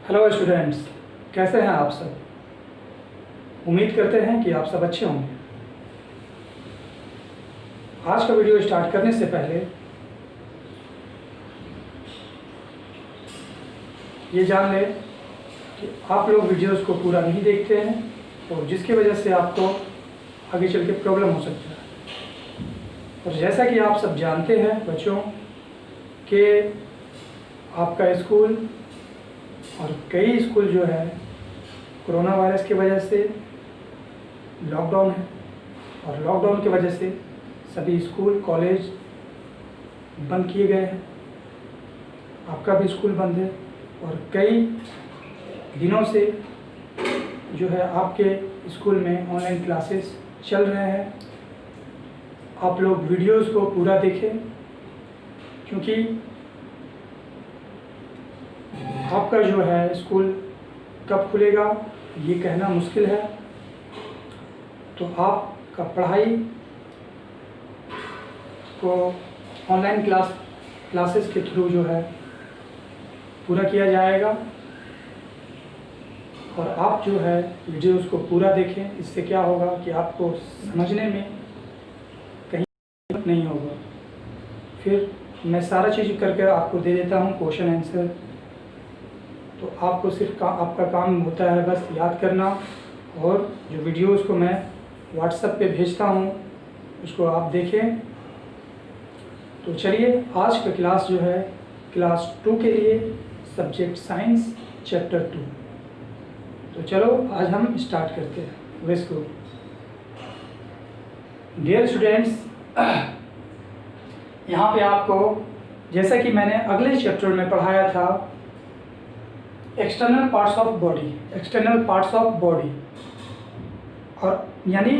Hello students, कैसे हैं आप सब। उम्मीद करते हैं कि आप सब अच्छे होंगे। आज का वीडियो स्टार्ट करने से पहले ये जान लें कि आप लोग वीडियोस को पूरा नहीं देखते हैं और जिसकी वजह से आपको आगे चल के प्रॉब्लम हो सकता है। और जैसा कि आप सब जानते हैं बच्चों कि आपका स्कूल और कई स्कूल जो है कोरोना वायरस की वजह से लॉकडाउन है और लॉकडाउन की वजह से सभी स्कूल कॉलेज बंद किए गए हैं। आपका भी स्कूल बंद है और कई दिनों से जो है आपके स्कूल में ऑनलाइन क्लासेस चल रहे हैं। आप लोग वीडियोस को पूरा देखें क्योंकि आपका जो है स्कूल कब खुलेगा ये कहना मुश्किल है। तो आपका पढ़ाई को ऑनलाइन क्लासेस के थ्रू जो है पूरा किया जाएगा और आप जो है वीडियोस को पूरा देखें। इससे क्या होगा कि आपको समझने में कहीं नहीं होगा। फिर मैं सारा चीज़ करके आपको दे देता हूँ क्वेश्चन आंसर, तो आपको सिर्फ आपका काम होता है बस याद करना और जो वीडियोस को मैं व्हाट्सएप पे भेजता हूँ उसको आप देखें। तो चलिए आज का क्लास जो है क्लास 2 के लिए सब्जेक्ट साइंस चैप्टर 2। तो चलो आज हम स्टार्ट करते हैं। Let's go. डियर स्टूडेंट्स, यहाँ पे आपको जैसा कि मैंने अगले चैप्टर में पढ़ाया था एक्सटर्नल पार्ट्स ऑफ बॉडी और यानी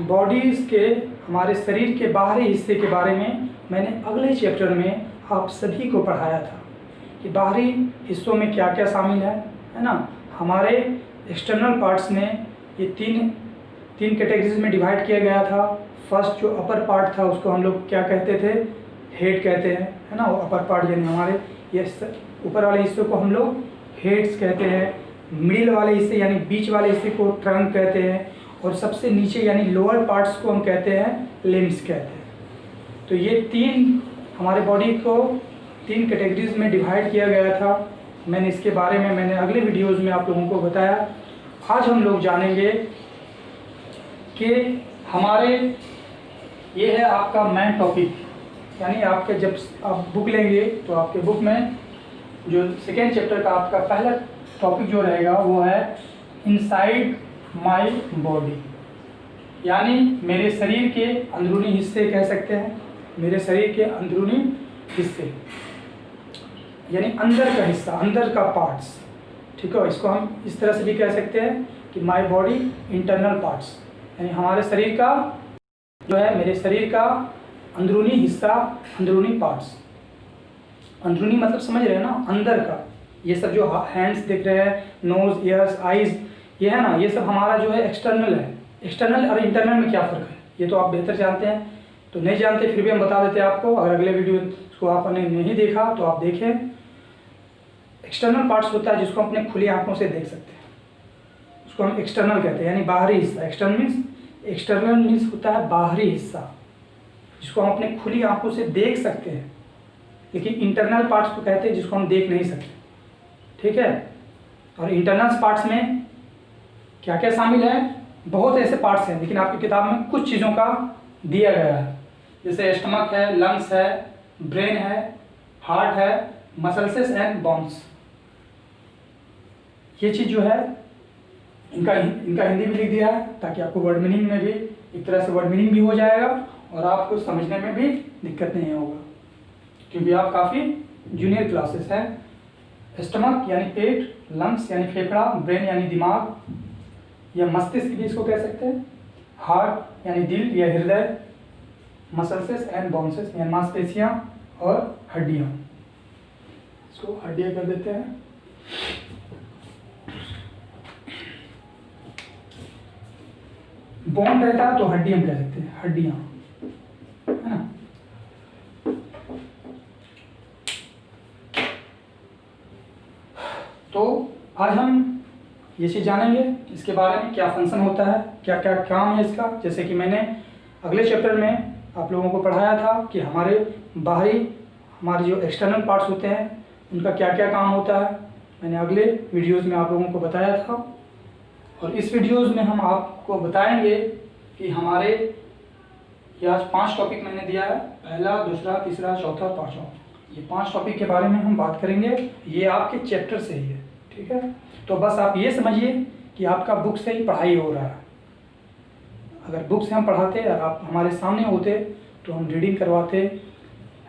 बॉडीज़ के हमारे शरीर के बाहरी हिस्से के बारे में मैंने अगले चैप्टर में आप सभी को पढ़ाया था कि बाहरी हिस्सों में क्या क्या शामिल है ना। हमारे एक्सटर्नल पार्ट्स में ये तीन कैटेगरीज में डिवाइड किया गया था। फर्स्ट जो अपर पार्ट था उसको हम लोग क्या कहते थे, हेड कहते हैं, है ना। अपर पार्ट यानी हमारे ये ऊपर वाले हिस्से को हम लोग हेड्स कहते हैं। मिडिल वाले हिस्से यानी बीच वाले हिस्से को ट्रंक कहते हैं और सबसे नीचे यानी लोअर पार्ट्स को हम कहते हैं लिम्स कहते हैं। तो ये तीन हमारे बॉडी को तीन कैटेगरीज में डिवाइड किया गया था। मैंने इसके बारे में मैंने अगले वीडियोज़ में आप लोगों को बताया। आज हम लोग जानेंगे कि हमारे ये है आपका मेन टॉपिक, यानी आपके जब आप बुक लेंगे तो आपके बुक में जो सेकेंड चैप्टर का आपका पहला टॉपिक जो रहेगा वो है इनसाइड माय बॉडी, यानी मेरे शरीर के अंदरूनी हिस्से कह सकते हैं। मेरे शरीर के अंदरूनी हिस्से यानी अंदर का हिस्सा, अंदर का पार्ट्स, ठीक है। इसको हम इस तरह से भी कह सकते हैं कि माय बॉडी इंटरनल पार्ट्स, यानी हमारे शरीर का जो है मेरे शरीर का अंदरूनी हिस्सा, अंदरूनी पार्ट्स। अंदरूनी मतलब समझ रहे हैं ना, अंदर का। ये सब जो हैंड्स दिख रहे हैं, नोज, ईयर्स, आइज, ये है ना, ये सब हमारा जो है एक्सटर्नल है। एक्सटर्नल और इंटरनल में क्या फ़र्क है ये तो आप बेहतर जानते हैं। तो नहीं जानते फिर भी हम बता देते हैं आपको। अगर अगले वीडियो को आपने नहीं देखा तो आप देखें। एक्सटर्नल पार्ट्स होता है जिसको अपने खुली आंखों से देख सकते हैं, उसको हम एक्सटर्नल कहते हैं, यानी बाहरी हिस्सा। एक्सटर्नल मीन्स होता है बाहरी हिस्सा जिसको हम अपने खुली आंखों से देख सकते हैं। लेकिन इंटरनल पार्ट्स को कहते हैं जिसको हम देख नहीं सकते, ठीक है। और इंटरनल पार्ट्स में क्या क्या शामिल है, बहुत ऐसे पार्ट्स हैं, लेकिन आपकी किताब में कुछ चीज़ों का दिया गया है। जैसे स्टमक है, लंग्स है, ब्रेन है, हार्ट है, मसल्स एंड बोन्स। ये चीज़ जो है इनका हिंदी भी लिख दिया है ताकि आपको वर्ड मीनिंग में भी एक तरह से वर्ड मीनिंग भी हो जाएगा और आपको समझने में भी दिक्कत नहीं होगा क्योंकि आप काफ़ी जूनियर क्लासेस हैं। स्टमक यानी पेट, लंग्स यानी फेफड़ा, ब्रेन यानी दिमाग या मस्तिष्क भी इसको कह सकते हैं, हार्ट यानी दिल या हृदय, मसल्स एंड बोन्सेस यानी मांसपेशियाँ और हड्डियाँ। इसको हड्डियाँ कर देते हैं। बोन रहता है तो हड्डी हम कह सकते हैं, हड्डियाँ, है ना। तो ये चीज़ जानेंगे इसके बारे में, क्या फंक्शन होता है, क्या क्या काम है इसका। जैसे कि मैंने अगले चैप्टर में आप लोगों को पढ़ाया था कि हमारे जो एक्सटर्नल पार्ट्स होते हैं उनका क्या क्या काम होता है, मैंने अगले वीडियोस में आप लोगों को बताया था। और इस वीडियोस में हम आपको बताएंगे कि हमारे ये आज 5 टॉपिक मैंने दिया है, पहला, दूसरा, तीसरा, चौथा, पाँचवा। ये 5 टॉपिक के बारे में हम बात करेंगे, ये आपके चैप्टर से ही है, ठीक है। तो बस आप ये समझिए कि आपका बुक से ही पढ़ाई हो रहा है। अगर बुक से हम पढ़ाते और आप हमारे सामने होते तो हम रीडिंग करवाते,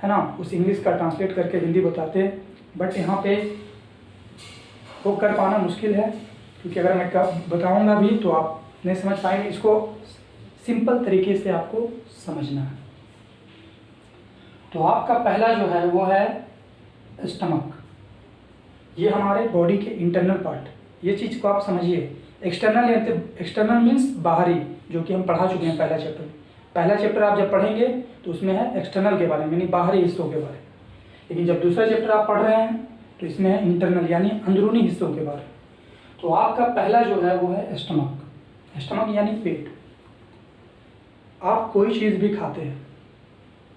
है ना, उस इंग्लिश का ट्रांसलेट करके हिंदी बताते। बट यहाँ पे वो कर पाना मुश्किल है, क्योंकि अगर मैं बताऊँगा भी तो आप नहीं समझ पाएंगे। इसको सिंपल तरीके से आपको समझना है। तो आपका पहला जो है वो है स्टमक। ये हमारे बॉडी के इंटरनल पार्ट, ये चीज़ को आप समझिए। एक्सटर्नल मीन्स बाहरी, जो कि हम पढ़ा चुके हैं पहला चैप्टर। पहला चैप्टर आप जब पढ़ेंगे तो उसमें है एक्सटर्नल के बारे में, यानी बाहरी हिस्सों के बारे में। लेकिन जब दूसरा चैप्टर आप पढ़ रहे हैं तो इसमें है इंटरनल, यानी अंदरूनी हिस्सों के बारे में। तो आपका पहला जो है वो है स्टमक। स्टमक यानी पेट। आप कोई चीज़ भी खाते हैं,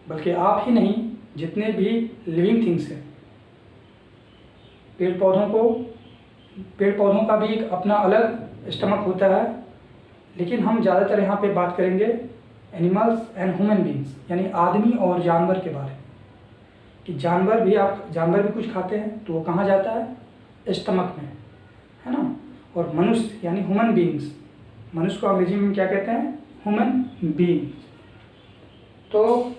बल्कि आप ही नहीं, जितने भी लिविंग थिंग्स हैं, पेड़ पौधों का भी एक अपना अलग स्टमक होता है। लेकिन हम ज़्यादातर यहाँ पे बात करेंगे एनिमल्स एंड ह्यूमन बीइंग्स, यानी आदमी और जानवर के बारे में। कि जानवर भी कुछ खाते हैं तो वो कहाँ जाता है, स्टमक में, है ना। और मनुष्य यानी ह्यूमन बीइंग्स, मनुष्य को अंग्रेजी में क्या कहते हैं, ह्यूमन बीइंग। तो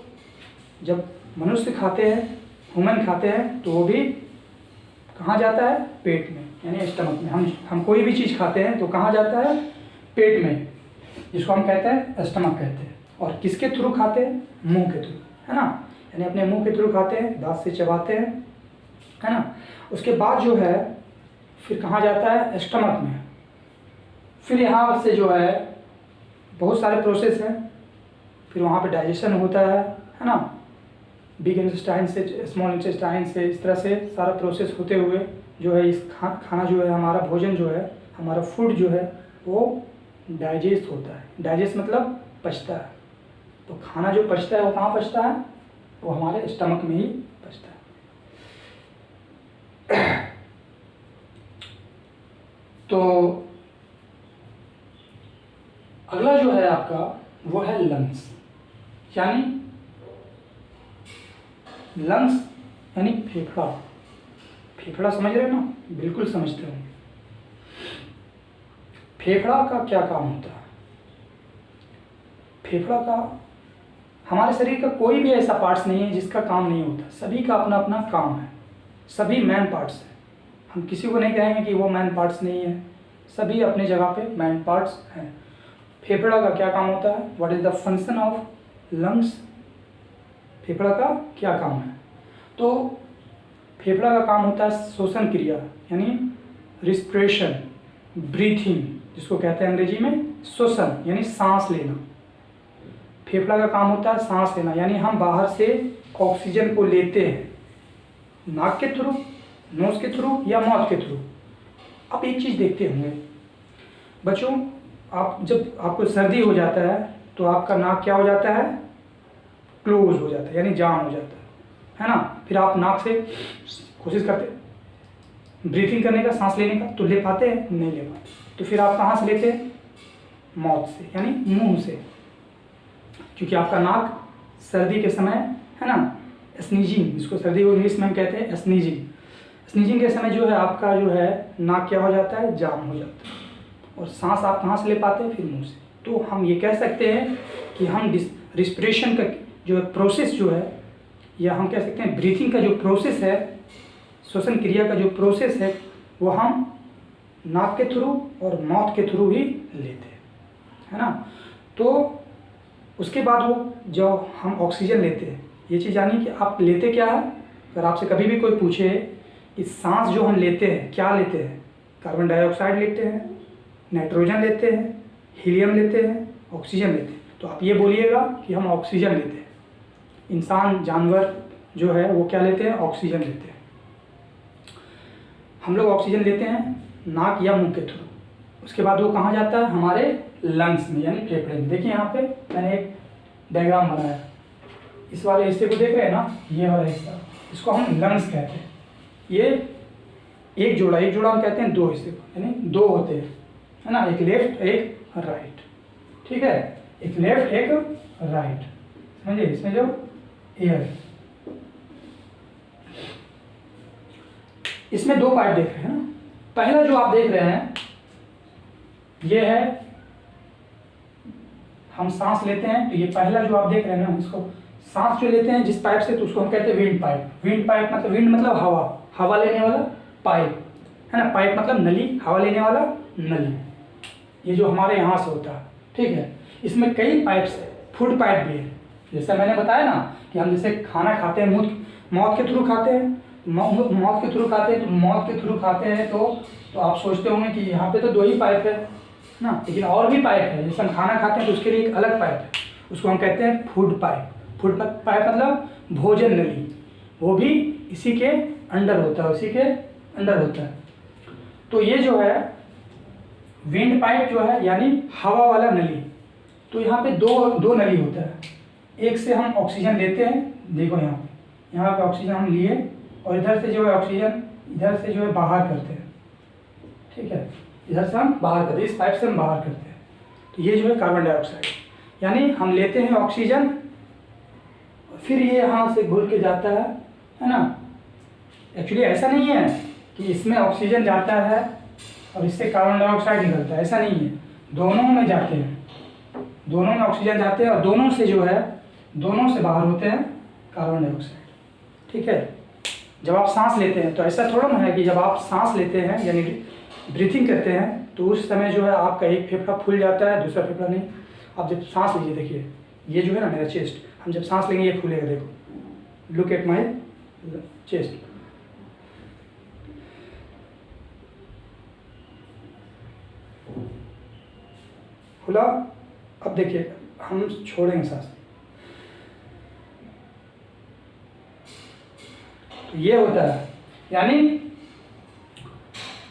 जब मनुष्य खाते हैं, ह्यूमन खाते हैं, तो वो भी कहाँ जाता है, पेट में, यानी स्टमक में। हम कोई भी चीज़ खाते हैं तो कहाँ जाता है, पेट में, जिसको हम कहते हैं स्टमक कहते हैं। और किसके थ्रू खाते हैं, मुंह के थ्रू, है ना, यानी अपने मुंह के थ्रू खाते हैं, दांत से चबाते हैं, है ना। उसके बाद जो है फिर कहाँ जाता है, स्टमक में। फिर यहाँ से जो है बहुत सारे प्रोसेस हैं, फिर वहाँ पे डाइजेशन होता है ना, बिग इंटेस्टाइन से स्मॉल इंटेस्टाइन से, इस तरह से सारा प्रोसेस होते हुए जो है इस खाना जो है, हमारा भोजन जो है, हमारा फूड जो है वो डाइजेस्ट होता है। डाइजेस्ट मतलब पचता है। तो खाना जो पचता है वो कहाँ पचता है, वो हमारे स्टमक में ही पचता है। तो अगला जो है आपका वो है लंग्स। लंग्स यानी फेफड़ा। फेफड़ा समझ रहे हो ना, बिल्कुल समझते हो। फेफड़ा का क्या काम होता है, फेफड़ा का, हमारे शरीर का कोई भी ऐसा पार्ट्स नहीं है जिसका काम नहीं होता। सभी का अपना अपना काम है, सभी मैन पार्ट्स हैं। हम किसी को नहीं कहेंगे कि वो मैन पार्ट्स नहीं है, सभी अपने जगह पे मैन पार्ट्स हैं। फेफड़ा का क्या काम होता है, what is the function of lungs, फेफड़ा का क्या काम है। तो फेफड़ा का काम होता है श्वसन क्रिया, यानी रिस्पिरेशन, ब्रीथिंग, जिसको कहते हैं अंग्रेजी में श्वसन, यानी सांस लेना। फेफड़ा का काम होता है सांस लेना, यानी हम बाहर से ऑक्सीजन को लेते हैं नाक के थ्रू, नोज के थ्रू या माउथ के थ्रू। आप एक चीज़ देखते होंगे बच्चों, जब आपको सर्दी हो जाता है तो आपका नाक क्या हो जाता है, क्लोज हो जाता है, यानी जाम हो जाता है ना। फिर आप नाक से कोशिश करते ब्रीथिंग करने का, सांस लेने का, तो ले पाते हैं, नहीं ले पाते। तो फिर आप कहाँ से लेते हैं, माउथ से, यानी मुंह से, क्योंकि आपका नाक सर्दी के समय, है ना, स्नीजिंग, जिसको सर्दी को इंग्लिश में हम कहते हैं स्नीजिंग, स्नीजिंग के समय जो है आपका जो है नाक क्या हो जाता है, जाम हो जाता है। और सांस आप कहाँ से ले पाते हैं, फिर मुंह से। तो हम ये कह सकते हैं कि हम रिस्पिरेशन का जो प्रोसेस जो है, या हम कह सकते हैं ब्रीथिंग का जो प्रोसेस है, श्वसन क्रिया का जो प्रोसेस है, वो हम नाक के थ्रू और माउथ के थ्रू ही लेते हैं, है ना। तो उसके बाद वो जो हम ऑक्सीजन लेते हैं, ये चीज़ जानिए कि आप लेते क्या है। अगर आपसे कभी भी कोई पूछे कि सांस जो हम लेते हैं क्या लेते हैं, कार्बन डाइऑक्साइड लेते हैं, नाइट्रोजन लेते हैं, हीलियम लेते हैं, ऑक्सीजन लेते हैं, तो आप ये बोलिएगा कि हम ऑक्सीजन लेते हैं। इंसान, जानवर जो है वो क्या लेते हैं, ऑक्सीजन लेते हैं। हम लोग ऑक्सीजन लेते हैं नाक या मुंह के थ्रू, उसके बाद वो कहाँ जाता है, हमारे लंग्स में यानी फेफड़े में। देखिए यहाँ पे मैंने एक डायग्राम बनाया, इस वाले हिस्से को देख रहे हैं ना, ये वाला हिस्सा, इसको हम लंग्स कहते हैं। ये एक जोड़ा हम कहते हैं दो हिस्से को, यानी दो होते हैं, है ना, एक लेफ्ट एक राइट, ठीक है, एक लेफ्ट एक राइट, समझिए। इसमें जो एयर, इसमें दो पार्ट देख रहे हैं ना। पहला जो आप देख रहे हैं ये है, हम सांस लेते हैं तो ये पहला जो आप देख रहे हैं ना, इसको सांस जो लेते हैं जिस पाइप से, तो उसको हम कहते हैं विंड पाइप। विंड पाइप मतलब, विंड मतलब हवा लेने वाला पाइप, है ना, पाइप मतलब नली, हवा लेने वाला नली। ये जो हमारे यहाँ से होता है, ठीक है। इसमें कई पाइप्स है, फूड पाइप भी है। जैसे मैंने बताया ना कि हम जैसे खाना खाते हैं मौत के थ्रू खाते हैं, मौत के थ्रू खाते हैं, तो मौत के थ्रू खाते हैं तो आप सोचते होंगे कि यहाँ पे तो दो ही पाइप है ना, लेकिन और भी पाइप है। जैसे हम खाना खाते हैं तो उसके लिए एक अलग पाइप है, उसको हम कहते हैं फूड पाइप। फूड पाइप मतलब भोजन नली, वो भी इसी के अंडर होता है, उसी के अंडर होता है। तो ये जो है विंड पाइप जो है यानी हवा वाला नली, तो यहाँ पे दो नली होता है। एक से हम ऑक्सीजन लेते हैं, देखो यहाँ पे ऑक्सीजन हम लिए, और इधर से जो है ऑक्सीजन इधर से जो है बाहर करते हैं, ठीक है, इधर से हम बाहर करते हैं, इस पाइप से हम बाहर करते हैं। तो ये जो है कार्बन डाइऑक्साइड, यानी हम लेते हैं ऑक्सीजन, फिर ये यहाँ से घुल के जाता है ना। एक्चुअली ऐसा नहीं है कि इसमें ऑक्सीजन जाता है और इससे कार्बन डाइऑक्साइड निकलता है, ऐसा नहीं है। दोनों में जाते हैं, दोनों में ऑक्सीजन जाते हैं, और दोनों से जो है, दोनों से बाहर होते हैं कार्बन डाइऑक्साइड, ठीक है। जब आप सांस लेते हैं तो ऐसा थोड़ा ना है कि जब आप सांस लेते हैं यानी ब्रीथिंग करते हैं तो उस समय जो है आपका एक फेफड़ा फूल जाता है, दूसरा फेफड़ा नहीं। आप जब सांस लीजिए, देखिए ये जो है ना मेरा चेस्ट, हम जब सांस लेंगे ये फूलेगा, देखो, लुक एट माई चेस्ट, खुला। अब देखिए हम छोड़ेंगे सांस, तो ये होता है, यानी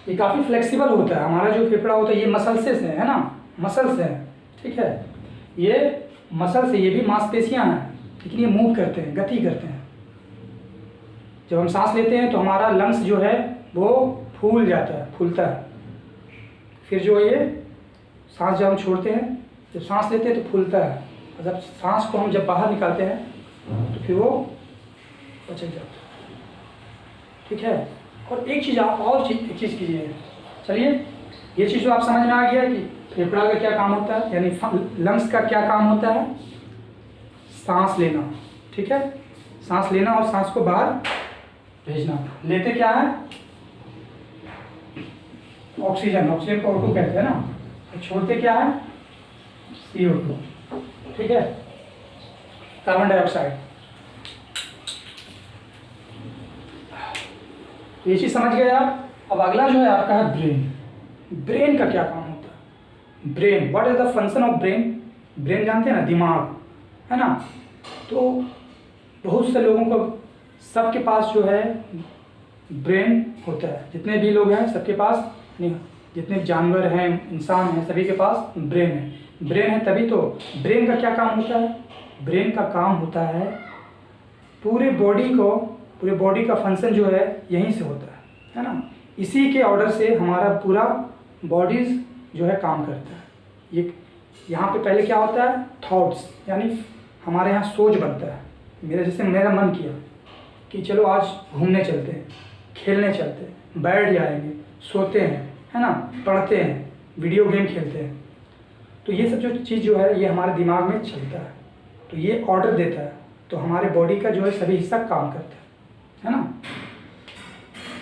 ये काफ़ी फ्लेक्सिबल होता है। हमारा जो फेफड़ा होता है ये मसल से है ना, मसल से है, ठीक है। ये मसल से, ये भी मांसपेशियां हैं, लेकिन ये मूव करते हैं, गति करते हैं। जब हम सांस लेते हैं तो हमारा लंग्स जो है वो फूल जाता है, फूलता है। फिर जो ये सांस जब हम छोड़ते हैं, जब सांस लेते हैं तो फूलता है, और जब सांस को हम जब बाहर निकालते हैं तो फिर वो बचक जाता है, ठीक है। और एक चीज़ आप एक चीज़ कीजिए, चलिए ये चीज़ तो आप समझ में आ गया कि फेफड़ा का क्या काम होता है, यानी लंग्स का क्या काम होता है, सांस लेना, ठीक है, सांस लेना और सांस को बाहर भेजना। लेते क्या है, ऑक्सीजन, ऑक्सीजन को O2 कहते हैं ना, तो छोड़ते क्या है, CO2, ठीक है, कार्बन डाइऑक्साइड। ये चीज़ समझ गए आप। अब अगला जो है आपका है ब्रेन। ब्रेन का क्या काम होता है, brain, what is the function of brain. Brain जानते हैं ना, दिमाग, है ना। तो बहुत से लोगों को, सबके पास जो है ब्रेन होता है, जितने भी लोग हैं सबके पास, नहीं, जितने जानवर हैं, इंसान हैं, सभी के पास ब्रेन है। ब्रेन है तभी तो। ब्रेन का क्या काम होता है, ब्रेन का काम होता है पूरे बॉडी का फंक्शन जो है यहीं से होता है ना। इसी के ऑर्डर से हमारा पूरा बॉडीज जो है काम करता है। ये यहाँ पे पहले क्या होता है, थॉट्स, यानी हमारे यहाँ सोच बनता है। मेरा मन किया कि चलो आज घूमने चलते हैं, खेलने चलते हैं, बैठ जाएंगे, सोते हैं, है ना, पढ़ते हैं, वीडियो गेम खेलते हैं। तो ये सब जो चीज़ जो है ये हमारे दिमाग में चलता है, तो ये ऑर्डर देता है, तो हमारे बॉडी का जो है सभी हिस्सा काम करता है ना।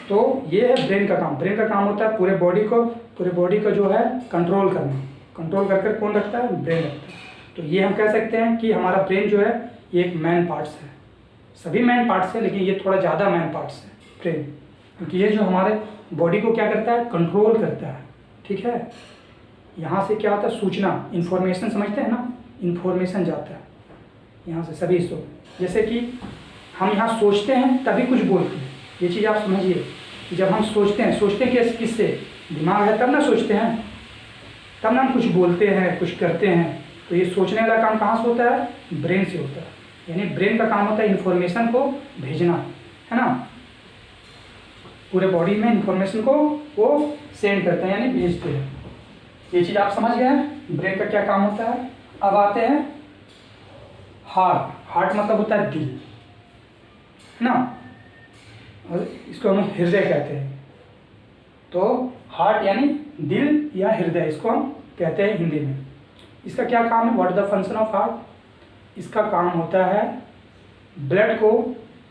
तो ये है ब्रेन का काम। ब्रेन का काम होता है पूरे बॉडी को जो है कंट्रोल करना। कंट्रोल कर कौन रखता है, ब्रेन रखता है। तो ये हम कह सकते हैं कि हमारा ब्रेन जो है ये एक मैन पार्ट्स है। सभी मैन पार्ट्स है, लेकिन ये थोड़ा ज़्यादा मैन पार्ट्स है ब्रेन, क्योंकि ये जो हमारे बॉडी को क्या करता है, कंट्रोल करता है, ठीक है। यहाँ से क्या होता है, सूचना, इन्फॉर्मेशन, समझते हैं ना, इन्फॉर्मेशन जाता है यहाँ से सभी हिस्सों। जैसे कि हम यहाँ सोचते हैं तभी कुछ बोलते हैं, ये चीज़ आप समझिए। जब हम सोचते हैं किससे, दिमाग है तब ना सोचते हैं, तब ना हम कुछ बोलते हैं, कुछ करते हैं। तो ये सोचने वाला काम कहाँ से होता है? ब्रेन से होता है। यानी ब्रेन का काम होता है इन्फॉर्मेशन को भेजना, है ना, पूरे बॉडी में इन्फॉर्मेशन को वो सेंड करते हैं यानी भेजते हैं। ये चीज़ आप समझ गए हैं ब्रेन का क्या काम होता है। अब आते हैं हार्ट। हार्ट मतलब होता है दिल, है ना, और इसको हम हृदय कहते हैं। तो हार्ट यानी दिल या हृदय, इसको हम कहते हैं हिंदी में। इसका क्या काम है? What is the function of heart? इसका काम होता है ब्लड को,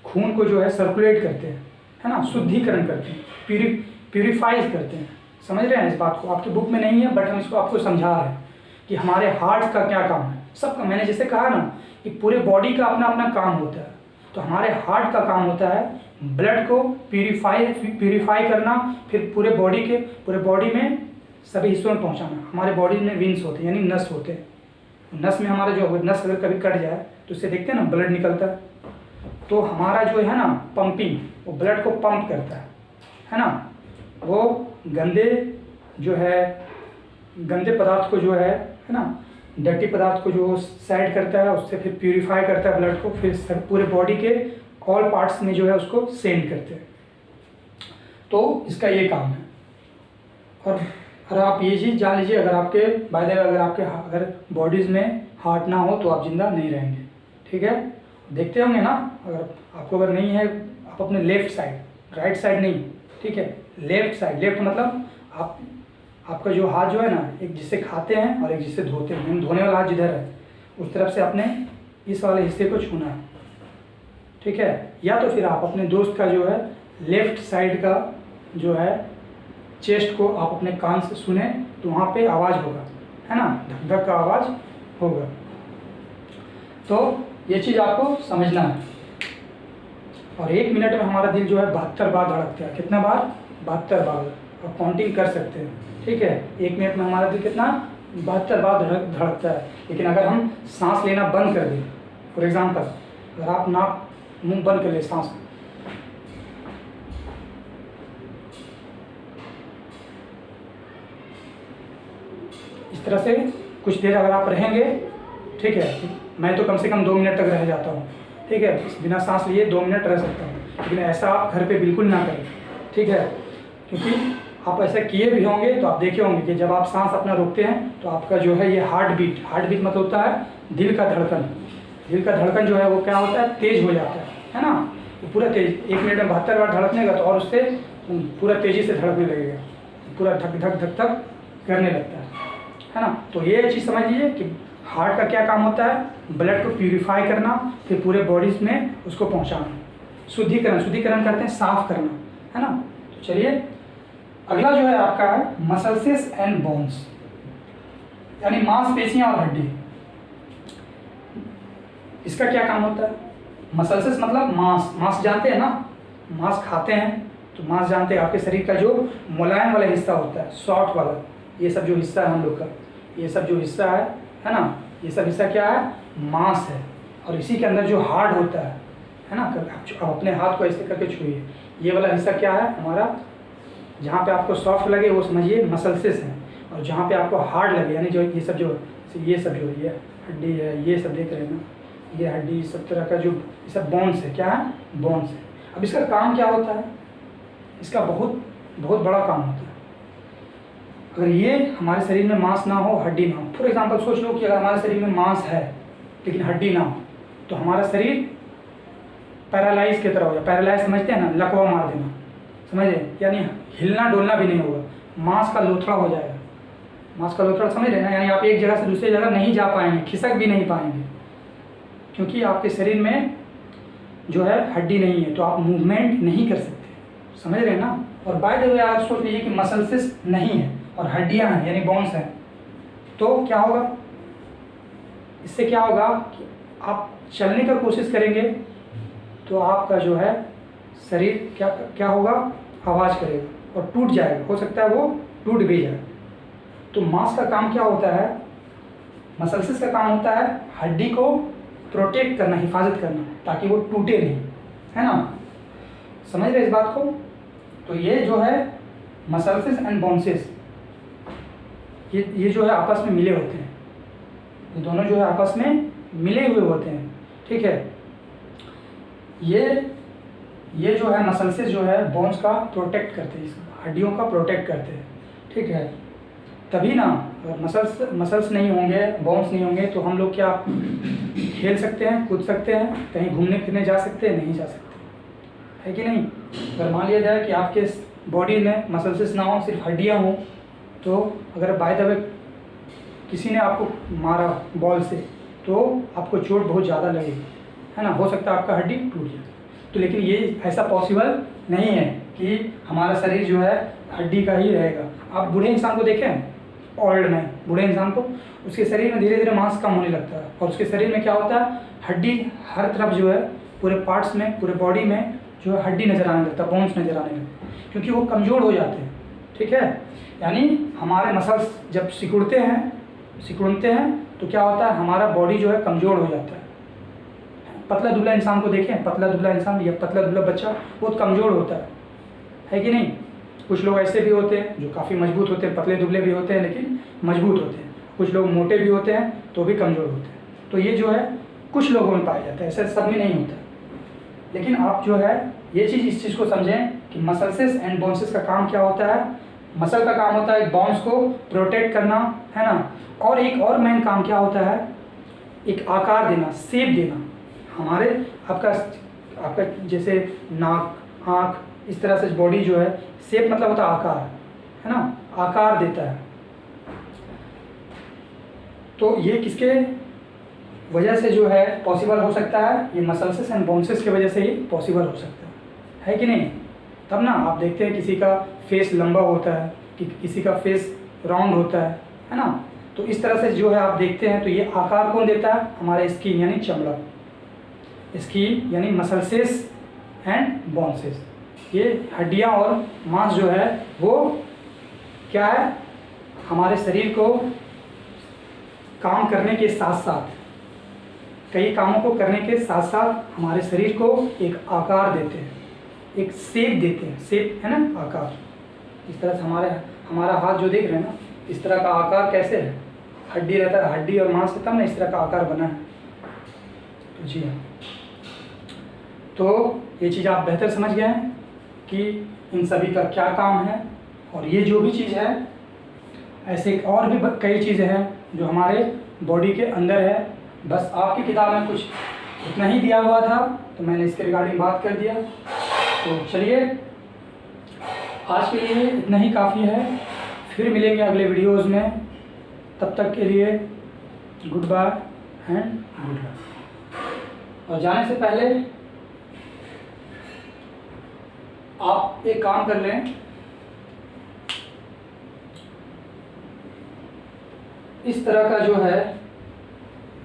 खून को जो है सर्कुलेट करते हैं, है ना, शुद्धिकरण करते हैं, प्यूरिफाइज करते हैं। समझ रहे हैं इस बात को? आपकी बुक में नहीं है बट हम इसको आपको समझा रहे हैं कि हमारे हार्ट का क्या काम है। सबका, मैंने जैसे कहा ना कि पूरे बॉडी का अपना अपना काम होता है, तो हमारे हार्ट का काम होता है ब्लड को प्यूरिफाई करना, फिर पूरे बॉडी में सभी हिस्सों में पहुंचाना। हमारे बॉडी में विंस होते हैं यानी नस होते हैं। नस में हमारा जो नस अगर कभी कट जाए तो उससे देखते हैं ना ब्लड निकलता है। तो हमारा जो है ना पंपिंग, वो ब्लड को पंप करता है ना, वो गंदे पदार्थ को जो है ना, डर्टी पदार्थ को जो साइड करता है, उससे फिर प्यूरिफाई करता है ब्लड को, फिर पूरे बॉडी के ऑल पार्ट्स में जो है उसको सेंड करते हैं। तो इसका ये काम है। और अगर आप ये चीज़ जान लीजिए, अगर आपके बाय द वे अगर बॉडीज़ में हार्ट ना हो तो आप जिंदा नहीं रहेंगे, ठीक है। देखते होंगे ना, अगर नहीं है, आप अपने लेफ्ट साइड, राइट साइड नहीं, ठीक है, लेफ्ट साइड, लेफ्ट मतलब आपका जो हाथ जो है ना, एक जिससे खाते हैं और एक जिससे धोते हैं। धोने वाला हाथ जिधर है उस तरफ से अपने इस वाले हिस्से को छूना है, ठीक है। या तो फिर आप अपने दोस्त का जो है लेफ्ट साइड का जो है चेस्ट को आप अपने कान से सुने तो वहाँ पे आवाज़ होगा, है ना, धक धक का आवाज़ होगा। तो ये चीज़ आपको समझना है। और 1 मिनट में हमारा दिल जो है 72 बार धड़कता है। कितना बार? 72 बार। आप काउंटिंग कर सकते हैं, ठीक है। 1 मिनट में हमारा दिल कितना? 72 बार धड़कता है। लेकिन अगर हम सांस लेना बंद कर दें, फॉर एग्जाम्पल अगर आप नाक मुंह बंद कर ले सांस, इस तरह से कुछ देर अगर आप रहेंगे, ठीक है, मैं तो कम से कम 2 मिनट तक रह जाता हूँ, ठीक है, बिना सांस लिए 2 मिनट रह सकता हूँ। लेकिन ऐसा आप घर पे बिल्कुल ना करें, ठीक है, क्योंकि आप ऐसा किए भी होंगे तो आप देखे होंगे कि जब आप सांस अपना रोकते हैं तो आपका जो है ये हार्ट बीट मतलब होता है दिल का धड़कन जो है वो क्या होता है? तेज हो जाता है ना। तो पूरा तेज 1 मिनट में 72 बार धड़कने का, तो और उससे पूरा तेज़ी से धड़कने लगेगा, पूरा धक धक धक धक करने लगता है ना। तो ये चीज़ समझ लीजिए कि हार्ट का क्या काम होता है? ब्लड को प्यूरिफाई करना, फिर पूरे बॉडीज में उसको पहुंचाना, शुद्धिकरण करते हैं, साफ करना, है ना। तो चलिए अगला जो है आपका है मसल्सेस एंड बोन्स, यानी मांसपेशियां और हड्डी। इसका क्या काम होता है? मसल्सेस मतलब मांस जानते हैं ना, मांस खाते हैं तो मांस जानते हैं। आपके शरीर का जो मुलायम वाला हिस्सा होता है, सॉफ्ट वाला, ये सब जो हिस्सा है हम लोग का, ये सब जो हिस्सा है ना, ये सब हिस्सा क्या है? मांस है। और इसी के अंदर जो हार्ड होता है ना, आप अपने हाथ को ऐसे करके छुइए, ये वाला हिस्सा क्या है हमारा? जहाँ पे आपको सॉफ्ट लगे वो समझिए मसल्सेस हैं, और जहाँ पे आपको हार्ड लगे यानी जो ये सब जो ये हड्डी है, ये सब देख रहे हैं ना, ये हड्डी, सब तरह का जो ये सब बोन्स है, क्या है? बोन्स है। अब इसका काम क्या होता है? इसका बहुत बहुत बड़ा काम होता है। अगर ये हमारे शरीर में मांस ना हो, हड्डी ना हो, फॉर एग्जांपल सोच लो कि अगर हमारे शरीर में मांस है लेकिन हड्डी ना हो, तो हमारा शरीर पैरालाइज की तरह हो जाए। पैरालाइज समझते हैं ना, लकवा मार देना, समझे, यानी हिलना डोलना भी नहीं होगा, मांस का लोथड़ा हो जाएगा। मांस का लोथड़ा समझ रहे ना, यानी आप एक जगह से दूसरी जगह नहीं जा पाएंगे, खिसक भी नहीं पाएंगे, क्योंकि आपके शरीर में जो है हड्डी नहीं है, तो आप मूवमेंट नहीं कर सकते, समझ रहे हैं ना। और बाय द वे आप सोच लीजिए कि मसल्सेस नहीं है और हड्डियां हैं यानी बोन्स हैं, तो क्या होगा? इससे क्या होगा कि आप चलने का कोशिश करेंगे तो आपका जो है शरीर क्या होगा? आवाज़ करेगा और टूट जाएगा, हो सकता है वो टूट भी जाए। तो मांस का काम क्या होता है? मसल्सेस का काम होता है हड्डी को प्रोटेक्ट करना, हिफाजत करना, ताकि वो टूटे नहीं, है ना। समझ रहे इस बात को? तो ये जो है मसल्सेस एंड बोन्सेस, ये जो है आपस में मिले होते हैं, ये दोनों जो है आपस में मिले हुए होते हैं, ठीक है। ये जो है मसल्स जो है बोन्स का प्रोटेक्ट करते हैं, हड्डियों का प्रोटेक्ट करते हैं, ठीक है। तभी ना, अगर मसल्स नहीं होंगे, बोन्स नहीं होंगे, तो हम लोग क्या खेल सकते हैं, कूद सकते हैं, कहीं घूमने फिरने जा सकते हैं? नहीं जा सकते, है कि नहीं। अगर मान लिया जाए कि आपके बॉडी में मसल्स ना हो, सिर्फ हड्डियाँ हों, तो अगर बाय द वे किसी ने आपको मारा बॉल से तो आपको चोट बहुत ज़्यादा लगेगी, है ना, हो सकता है आपका हड्डी टूट जाए। तो लेकिन ये ऐसा पॉसिबल नहीं है कि हमारा शरीर जो है हड्डी का ही रहेगा। आप बूढ़े इंसान को देखें, ओल्ड में बूढ़े इंसान को, उसके शरीर में धीरे धीरे मांस कम होने लगता है, और उसके शरीर में क्या होता है, हड्डी हर तरफ जो है, पूरे पार्ट्स में, पूरे बॉडी में जो है हड्डी नज़र आने लगता है, बोन्स नज़र आने लगते हैं, क्योंकि वो कमज़ोर हो जाते हैं, ठीक है। यानी हमारे मसल्स जब सिकुड़ते हैं तो क्या होता है, हमारा बॉडी जो है कमज़ोर हो जाता है। पतला दुबला इंसान को देखें, पतला दुबला इंसान या पतला दुबला बच्चा बहुत कमज़ोर होता है कि नहीं। कुछ लोग ऐसे भी होते हैं जो काफ़ी मजबूत होते हैं, पतले दुबले भी होते हैं लेकिन मजबूत होते हैं। कुछ लोग मोटे भी होते हैं तो भी कमज़ोर होते हैं। तो ये जो है कुछ लोगों में पाया जाता है, ऐसे सब में नहीं होता। लेकिन आप जो है ये चीज़, इस चीज़ को समझें कि मसल्सेस एंड बोन्सेस का काम क्या होता है। मसल का काम होता है बोन्स को प्रोटेक्ट करना, है ना, और एक और मेन काम क्या होता है, एक आकार देना, शेप देना। हमारे आपका जैसे नाक, आँख, इस तरह से बॉडी जो है, शेप मतलब होता है आकार, है ना, आकार देता है। तो ये किसके वजह से जो है पॉसिबल हो सकता है, ये मसल्स एंड बोन्सेस की वजह से ही पॉसिबल हो सकता है कि नहीं। तब ना आप देखते हैं किसी का फेस लंबा होता है, कि किसी का फेस राउंड होता है ना। तो इस तरह से जो है आप देखते हैं, तो ये आकार कौन देता है, हमारे स्किन यानी चमड़ा, स्किन यानी मसल्सेस एंड बोन्सेस। ये हड्डियाँ और मांस जो है वो क्या है, हमारे शरीर को काम करने के साथ साथ, कई कामों को करने के साथ साथ हमारे शरीर को एक आकार देते हैं, एक शेप देते हैं। शेप है ना, आकार। इस तरह से हमारा हाथ जो देख रहे हैं ना, इस तरह का आकार कैसे है, हड्डी रहता है, हड्डी और मांस से तब ना इस तरह का आकार बना है। तो जी हाँ, तो ये चीज़ आप बेहतर समझ गए हैं कि इन सभी का क्या काम है। और ये जो भी चीज़ है, ऐसे और भी कई चीज़ें हैं जो हमारे बॉडी के अंदर है। बस आपकी किताब में कुछ इतना ही दिया हुआ था, तो मैंने इसके रिगार्डिंग बात कर दिया। तो चलिए, आज के लिए इतना ही काफ़ी है। फिर मिलेंगे अगले वीडियोज़ में, तब तक के लिए goodbye and good luck. और जाने से पहले आप एक काम कर लें, इस तरह का जो है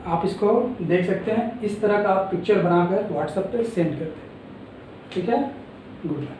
आप इसको देख सकते हैं, इस तरह का आप पिक्चर बनाकर व्हाट्सएप पे सेंड कर दें, ठीक है। Good bye.